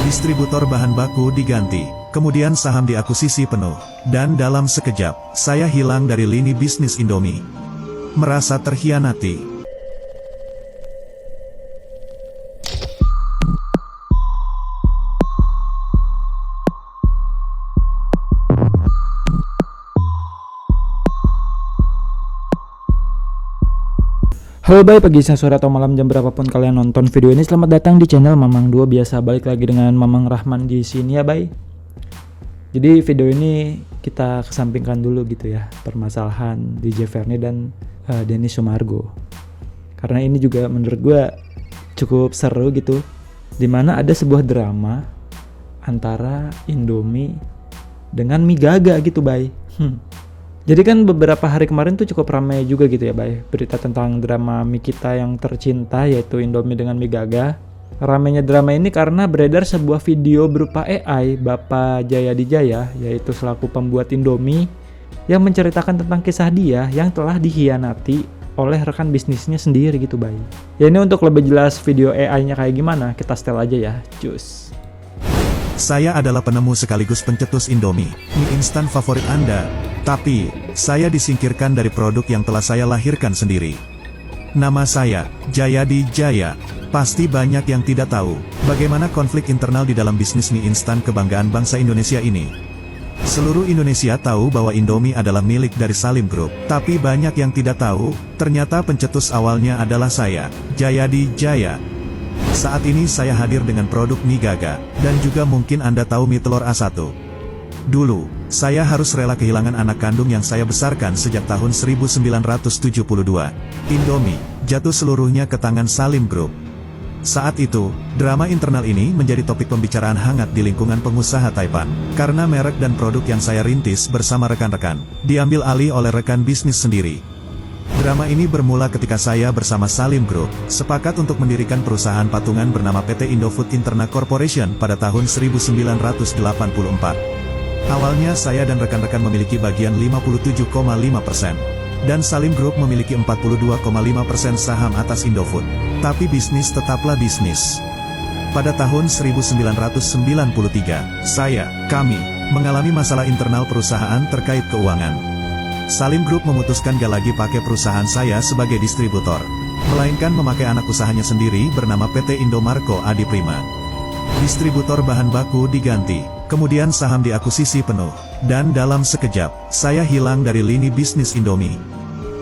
Distributor bahan baku diganti, kemudian saham diakuisisi penuh, dan dalam sekejap, saya hilang dari lini bisnis Indomie. Merasa terhianati. Halo pagi, siang, sore, atau malam, jam berapapun kalian nonton video ini, selamat datang di channel Mamang 2. Biasa balik lagi dengan Mamang Rahman di sini ya, Bay. Jadi video ini kita kesampingkan dulu gitu ya, permasalahan DJ Verni dan Denny Sumargo. Karena ini juga menurut gue cukup seru gitu, dimana ada sebuah drama antara Indomie dengan mie gaga gitu, Bay. Jadi kan beberapa hari kemarin tuh cukup ramai juga gitu ya, Bay, berita tentang drama mie kita yang tercinta, yaitu Indomie dengan mie gaga. Ramainya drama ini karena beredar sebuah video berupa AI Bapak Jayadi Jaya, yaitu selaku pembuat Indomie, yang menceritakan tentang kisah dia yang telah dikhianati oleh rekan bisnisnya sendiri gitu, Bay. Ya ini untuk lebih jelas video AI-nya kayak gimana, kita setel aja ya, cus. Saya adalah penemu sekaligus pencetus Indomie, mie instan favorit Anda. Tapi, saya disingkirkan dari produk yang telah saya lahirkan sendiri. Nama saya, Jayadi Jaya. Pasti banyak yang tidak tahu, bagaimana konflik internal di dalam bisnis mie instan kebanggaan bangsa Indonesia ini. Seluruh Indonesia tahu bahwa Indomie adalah milik dari Salim Group. Tapi banyak yang tidak tahu, ternyata pencetus awalnya adalah saya, Jayadi Jaya. Saat ini saya hadir dengan produk mie gaga, dan juga mungkin Anda tahu mie telur A1. Dulu, saya harus rela kehilangan anak kandung yang saya besarkan sejak tahun 1972. Indomie jatuh seluruhnya ke tangan Salim Group. Saat itu, drama internal ini menjadi topik pembicaraan hangat di lingkungan pengusaha Taipan, karena merek dan produk yang saya rintis bersama rekan-rekan diambil alih oleh rekan bisnis sendiri. Drama ini bermula ketika saya bersama Salim Group sepakat untuk mendirikan perusahaan patungan bernama PT Indofood Interna Corporation pada tahun 1984. Awalnya saya dan rekan-rekan memiliki bagian 57,5%, dan Salim Group memiliki 42,5% saham atas Indofood. Tapi bisnis tetaplah bisnis. Pada tahun 1993, kami, mengalami masalah internal perusahaan terkait keuangan. Salim Group memutuskan gak lagi pakai perusahaan saya sebagai distributor, melainkan memakai anak usahanya sendiri bernama PT Indomarko Adi Prima. Distributor bahan baku diganti, kemudian saham diakuisisi penuh, dan dalam sekejap, saya hilang dari lini bisnis Indomie.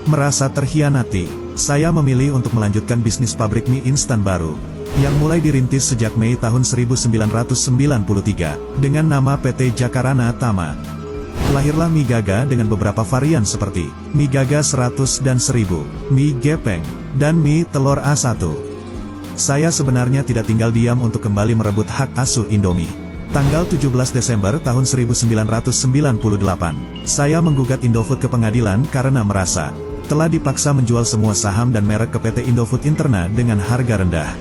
Merasa terhianati, saya memilih untuk melanjutkan bisnis pabrik mie instan baru, yang mulai dirintis sejak Mei tahun 1993, dengan nama PT Jakarana Tama. Lahirlah mie gaga dengan beberapa varian seperti mie gaga 100 dan 1000, mie gepeng, dan mie telur A1. Saya sebenarnya tidak tinggal diam untuk kembali merebut hak asuh Indomie. Tanggal 17 Desember tahun 1998, saya menggugat Indofood ke pengadilan karena merasa telah dipaksa menjual semua saham dan merek ke PT Indofood Interna dengan harga rendah.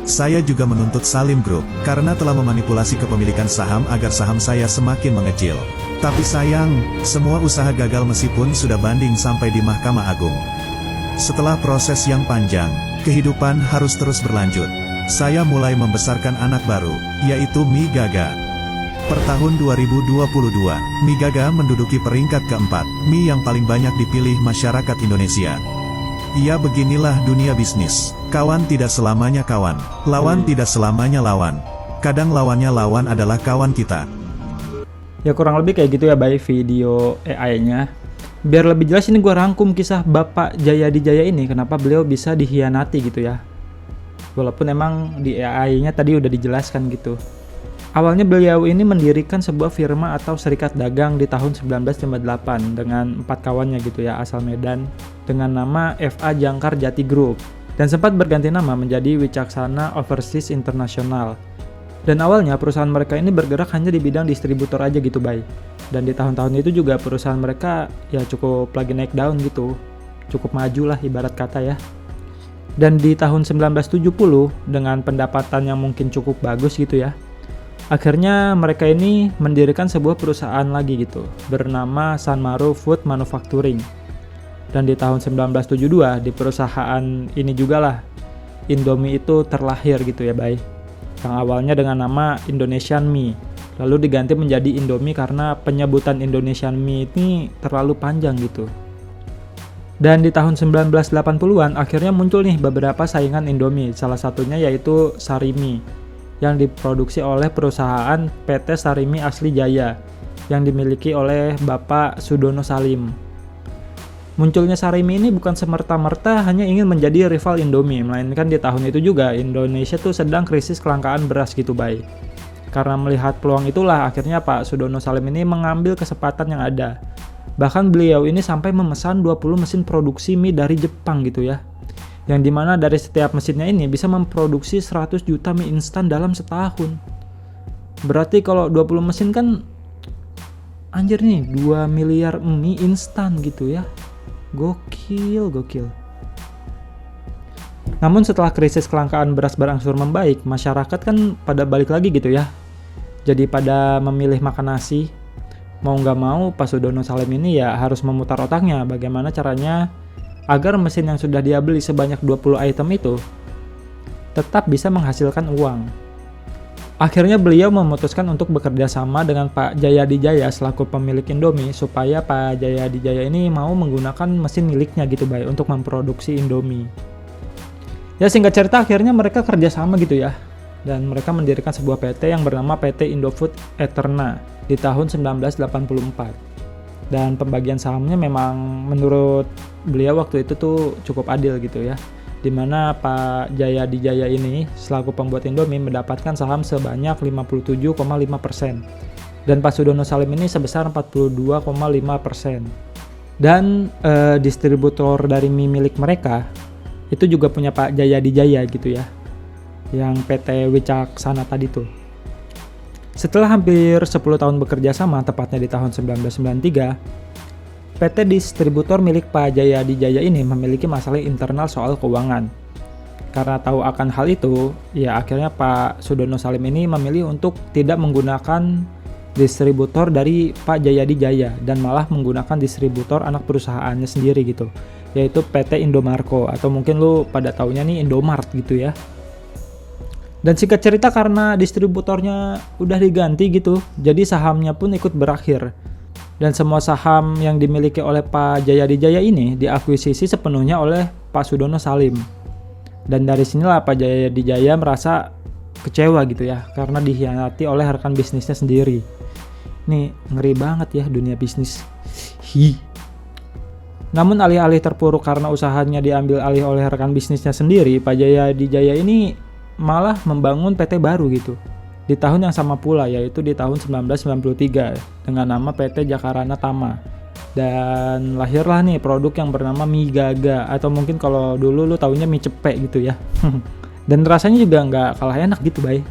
Saya juga menuntut Salim Group karena telah memanipulasi kepemilikan saham agar saham saya semakin mengecil. Tapi sayang, semua usaha gagal meskipun sudah banding sampai di Mahkamah Agung. Setelah proses yang panjang, kehidupan harus terus berlanjut. Saya mulai membesarkan anak baru, yaitu mie gaga. Per tahun 2022, mie gaga menduduki peringkat keempat, mie yang paling banyak dipilih masyarakat Indonesia. Ya beginilah dunia bisnis. Kawan tidak selamanya kawan, lawan tidak selamanya lawan. Kadang lawannya lawan adalah kawan kita. Ya kurang lebih kayak gitu ya, Bay, video AI-nya. Biar lebih jelas ini gue rangkum kisah Bapak Jayadi Jaya ini, kenapa beliau bisa dikhianati gitu ya. Walaupun emang di AI-nya tadi udah dijelaskan gitu. Awalnya beliau ini mendirikan sebuah firma atau serikat dagang di tahun 1958 dengan 4 kawannya gitu ya, asal Medan, dengan nama FA Jangkar Jati Group, dan sempat berganti nama menjadi Wicaksana Overseas International. Dan awalnya perusahaan mereka ini bergerak hanya di bidang distributor aja gitu, Bay. Dan di tahun-tahun itu juga perusahaan mereka ya cukup lagi naik daun gitu, cukup maju lah ibarat kata ya. Dan di tahun 1970 dengan pendapatan yang mungkin cukup bagus gitu ya, akhirnya mereka ini mendirikan sebuah perusahaan lagi gitu, bernama Sanmaru Food Manufacturing. Dan di tahun 1972 di perusahaan ini juga lah Indomie itu terlahir gitu ya, Bay. yang awalnya dengan nama Indonesian Mie, lalu diganti menjadi Indomie karena penyebutan Indonesian Mie ini terlalu panjang gitu. Dan di tahun 1980-an akhirnya muncul nih beberapa saingan Indomie, salah satunya yaitu Sarimi yang diproduksi oleh perusahaan PT Sarimi Asli Jaya yang dimiliki oleh Bapak Sudono Salim. Munculnya Sarimi ini bukan semerta-merta hanya ingin menjadi rival Indomie, melainkan di tahun itu juga Indonesia tuh sedang krisis kelangkaan beras gitu, Bay. Karena melihat peluang itulah akhirnya Pak Sudono Salim ini mengambil kesempatan yang ada. Bahkan beliau ini sampai memesan 20 mesin produksi mie dari Jepang gitu ya. Yang dimana dari setiap mesinnya ini bisa memproduksi 100 juta mie instan dalam setahun. Berarti kalau 20 mesin kan anjir nih 2 miliar mie instan gitu ya. Gokil. Namun setelah krisis kelangkaan beras berangsur membaik, masyarakat kan pada balik lagi gitu ya. Jadi pada memilih makan nasi. Mau nggak mau Pak Sudono Salim ini ya harus memutar otaknya bagaimana caranya agar mesin yang sudah dia beli sebanyak 20 item itu tetap bisa menghasilkan uang. Akhirnya beliau memutuskan untuk bekerja sama dengan Pak Jayadi Jaya selaku pemilik Indomie supaya Pak Jayadi Jaya ini mau menggunakan mesin miliknya gitu Bay untuk memproduksi Indomie. Ya singkat cerita akhirnya mereka kerja sama gitu ya. Dan mereka mendirikan sebuah PT yang bernama PT Indofood Eterna di tahun 1984. Dan pembagian sahamnya memang menurut beliau waktu itu tuh cukup adil gitu ya. Di mana Pak Jayadi Jaya ini selaku pembuat Indomie mendapatkan saham sebanyak 57,5% dan Pak Sudono Salim ini sebesar 42,5%. Dan distributor dari mie milik mereka itu juga punya Pak Jayadi Jaya gitu ya, yang PT Wicaksana tadi tuh. Setelah hampir 10 tahun bekerja sama, tepatnya di tahun 1993, PT distributor milik Pak Jayadi Jaya ini memiliki masalah internal soal keuangan. Karena tahu akan hal itu, ya akhirnya Pak Sudono Salim ini memilih untuk tidak menggunakan distributor dari Pak Jayadi Jaya dan malah menggunakan distributor anak perusahaannya sendiri gitu, yaitu PT Indomarko atau mungkin lu pada taunya nih Indomart gitu ya. Dan singkat cerita karena distributornya udah diganti gitu, jadi sahamnya pun ikut berakhir. Dan semua saham yang dimiliki oleh Pak Jayadi Jaya ini diakuisisi sepenuhnya oleh Pak Sudono Salim. Dan dari sinilah Pak Jayadi Jaya merasa kecewa gitu ya, karena dikhianati oleh rekan bisnisnya sendiri. Nih ngeri banget ya dunia bisnis. Namun alih-alih terpuruk karena usahanya diambil alih oleh rekan bisnisnya sendiri, Pak Jayadi Jaya ini malah membangun PT baru gitu. Di tahun yang sama pula, yaitu di tahun 1993 dengan nama PT Jakarana Tama. Dan lahirlah nih produk yang bernama mie gaga, atau mungkin kalau dulu lu taunya mie cepek gitu ya. Dan rasanya juga nggak kalah enak gitu Bay.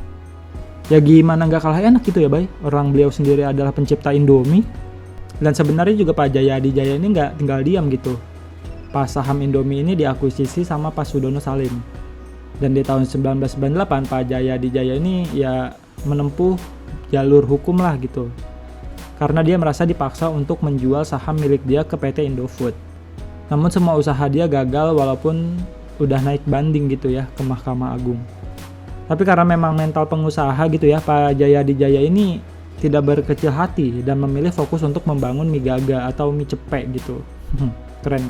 Ya gimana nggak kalah enak gitu ya Bay, orang beliau sendiri adalah pencipta Indomie. Dan sebenarnya juga Pak Jayadi Jaya ini nggak tinggal diam gitu. Pas saham Indomie ini diakuisisi sama Pak Sudono Salim. Dan di tahun 1998 Pak Jayadi Jaya ini ya menempuh jalur hukum lah gitu. Karena dia merasa dipaksa untuk menjual saham milik dia ke PT Indofood. Namun semua usaha dia gagal walaupun udah naik banding gitu ya ke Mahkamah Agung. Tapi karena memang mental pengusaha gitu ya, Pak Jayadi Jaya ini tidak berkecil hati dan memilih fokus untuk membangun mie gaga atau mie cepek gitu. Keren.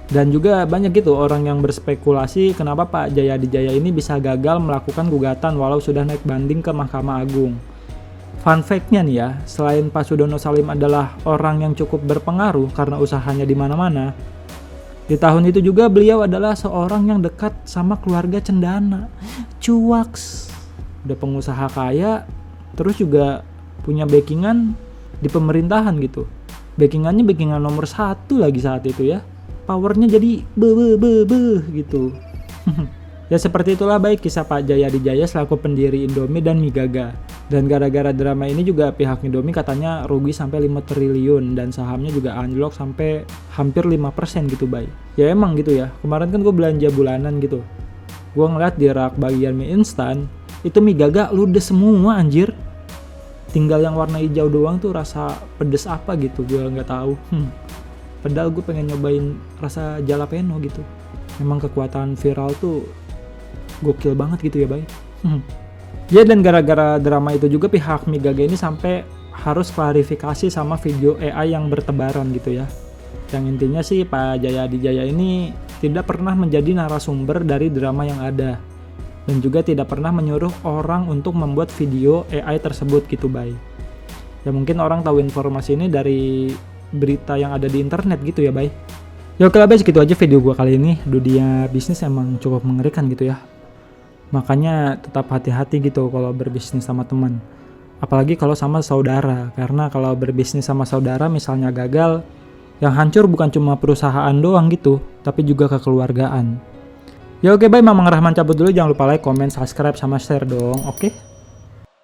Dan juga banyak gitu orang yang berspekulasi kenapa Pak Jayadi Jaya ini bisa gagal melakukan gugatan walau sudah naik banding ke Mahkamah Agung. Fun fact-nya nih ya, selain Pak Sudono Salim adalah orang yang cukup berpengaruh karena usahanya di mana-mana, di tahun itu juga beliau adalah seorang yang dekat sama keluarga Cendana. Cuaks. Udah pengusaha kaya, terus juga punya backingan di pemerintahan gitu. Backingannya backingan nomor 1 lagi saat itu ya. Powernya jadi gitu. Ya seperti itulah baik kisah Pak Jayadi Jaya selaku pendiri Indomie dan mie gaga. Dan gara-gara drama ini juga pihak Indomie katanya rugi sampai 5 triliun dan sahamnya juga anjlok sampai hampir 5% gitu Bay. Ya emang gitu ya, kemarin kan gue belanja bulanan gitu. Gue ngeliat di rak bagian mie instan, itu mie gaga ludes semua anjir. Tinggal yang warna hijau doang tuh rasa pedes apa gitu, gue nggak tahu. Padahal gue pengen nyobain rasa jalapeno gitu. Memang kekuatan viral tuh gokil banget gitu ya Bay. Ya dan gara-gara drama itu juga pihak Migage ini sampai harus klarifikasi sama video AI yang bertebaran gitu ya. Yang intinya sih Pak Jaya Adijaya ini tidak pernah menjadi narasumber dari drama yang ada. Dan juga tidak pernah menyuruh orang untuk membuat video AI tersebut gitu Bay. Ya mungkin orang tahu informasi ini dari berita yang ada di internet gitu ya Bay. Ya oke lah Bay, segitu aja video gua kali ini. Dunia bisnis emang cukup mengerikan gitu ya. Makanya tetap hati-hati gitu kalau berbisnis sama teman. Apalagi kalau sama saudara. Karena kalau berbisnis sama saudara misalnya gagal, yang hancur bukan cuma perusahaan doang gitu, tapi juga kekeluargaan. Ya oke, bye. Mamang Rahman cabut dulu. Jangan lupa like, comment, subscribe, sama share dong. Oke?